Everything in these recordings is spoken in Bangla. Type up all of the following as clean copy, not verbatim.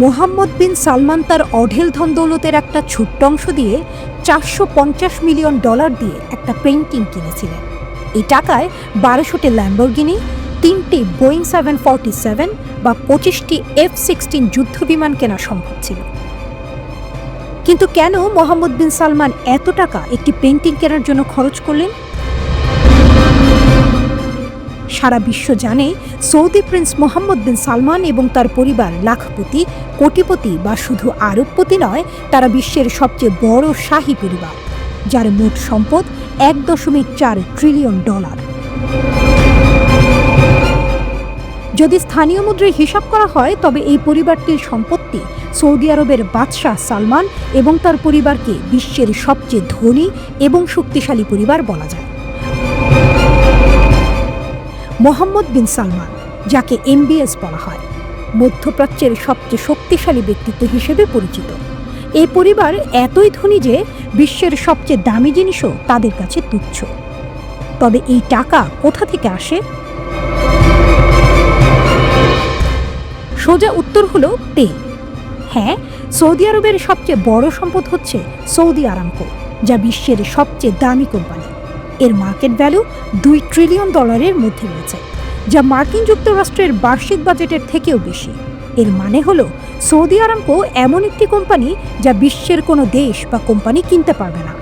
মোহাম্মদ বিন সালমান তার অঢেল ধন দৌলতের একটা ছোট্ট অংশ দিয়ে $450 মিলিয়ন দিয়ে একটা পেইন্টিং কিনেছিলেন। এই টাকায় 1200টি ল্যাম্বরগিনি, 3টি বোয়িং 747 বা 25টি F-16 যুদ্ধবিমান কেনা সম্ভব ছিল। কিন্তু কেন মোহাম্মদ বিন সালমান এত টাকা একটি পেইন্টিং কেনার জন্য খরচ করলেন? সারা বিশ্ব জানে সৌদি প্রিন্স মোহাম্মদ বিন সালমান এবং তার পরিবার লাখপতি, কোটিপতি বা শুধু আরবপতি নয়, তারা বিশ্বের সবচেয়ে বড় শাহী পরিবার, যার মোট সম্পদ $1.4 ট্রিলিয়ন। যদি স্থানীয় মুদ্রায় হিসাব করা হয় তবে এই পরিবারটির সম্পত্তি সৌদি আরবের বাদশাহ সালমান এবং তার পরিবারকে বিশ্বের সবচেয়ে ধনী এবং শক্তিশালী পরিবার বলা যায়। মোহাম্মদ বিন সালমান, যাকে MBS বলা হয়, মধ্যপ্রাচ্যের সবচেয়ে শক্তিশালী ব্যক্তিত্ব হিসেবে পরিচিত। এই পরিবার এতই ধনী যে বিশ্বের সবচেয়ে দামি জিনিসও তাদের কাছে তুচ্ছ। তবে এই টাকা কোথা থেকে আসে? সোজা উত্তর হলো তেল। হ্যাঁ, সৌদি আরবের সবচেয়ে বড় সম্পদ হচ্ছে সৌদি আরামকো, যা বিশ্বের সবচেয়ে দামি কোম্পানি। এর মার্কেট ভ্যালু $2 ট্রিলিয়ন মধ্যে রয়েছে, যা মার্কিন যুক্তরাষ্ট্রের বার্ষিক বাজেটের থেকেও বেশি। এর মানে হলো সৌদি আরামকো এমন একটি কোম্পানি যা বিশ্বের কোনো দেশ বা কোম্পানি কিনতে পারবে না।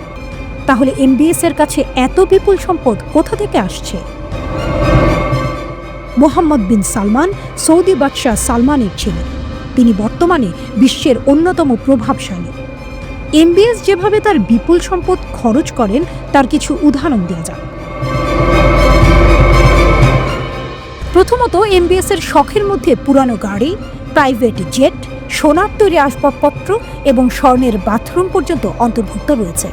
তাহলে MBS এর কাছে এত বিপুল সম্পদ কোথা থেকে আসছে? মোহাম্মদ বিন সালমান সৌদি বাদশাহ সালমানের ছেলে। তিনি বর্তমানে বিশ্বের অন্যতম প্রভাবশালী। MBS যেভাবে তার বিপুল সম্পদ খরচ করেন তার কিছু উদাহরণ দেওয়া যাক। প্রথমত, MBS এর শখের মধ্যে পুরানো গাড়ি, প্রাইভেট জেট, সোনার তৈরি আসবাবপত্র এবং স্বর্ণের বাথরুম পর্যন্ত অন্তর্ভুক্ত রয়েছে।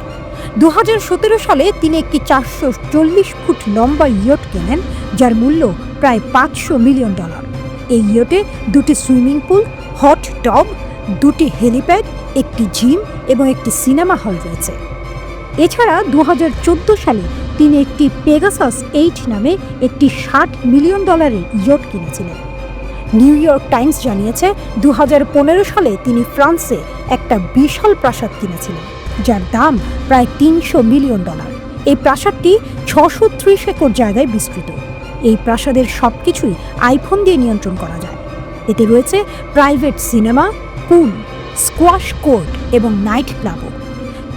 2017 সালে তিনি একটি 440 ফুট লম্বা ইয়ট কেনেন, যার মূল্য প্রায় $500 মিলিয়ন। এই ইয়টে 2টি সুইমিং পুল, হট টব, 2টি হেলিপ্যাড, একটি জিম এবং একটি সিনেমা হল রয়েছে। এছাড়া 2014 সালে তিনি একটি পেগাসাস 8 নামে একটি $60 মিলিয়ন ইয়ট কিনেছিলেন। নিউ ইয়র্ক টাইমস জানিয়েছে 2015 সালে তিনি ফ্রান্সে একটা বিশাল প্রাসাদ কিনেছিলেন, যার দাম প্রায় $300 মিলিয়ন। এই প্রাসাদটি 630 একর জায়গায় বিস্তৃত। এই প্রাসাদের সবকিছুই আইফোন দিয়ে নিয়ন্ত্রণ করা যায়। এতে রয়েছে প্রাইভেট সিনেমা, পুল, স্কোয়াশ কোর্ট এবং নাইট ক্লাবও।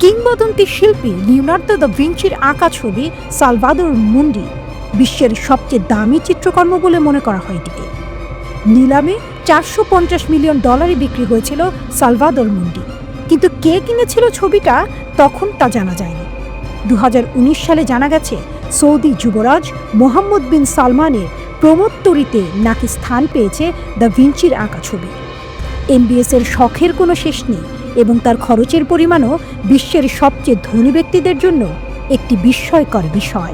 কিংবদন্তি শিল্পী লিওনার্দো দা ভিঞ্চির আঁকা ছবি সালভাদোর মুন্ডি বিশ্বের সবচেয়ে দামি চিত্রকর্ম বলে মনে করা হয় এটিকে। নিলামে $450 মিলিয়ন বিক্রি হয়েছিল সালভাদোর মুন্ডি, কিন্তু কে কিনেছিল ছবিটা তখন তা জানা যায়নি। 2019 সালে জানা গেছে সৌদি যুবরাজ মোহাম্মদ বিন সালমানের প্রমোত্তরিতে নাকি স্থান পেয়েছে দা ভিঞ্চির আঁকা ছবি। MBS এর শখের কোনো শেষ নেই এবং তার খরচের পরিমাণও বিশ্বের সবচেয়ে ধনী ব্যক্তিদের জন্য একটি বিস্ময়কর বিষয়।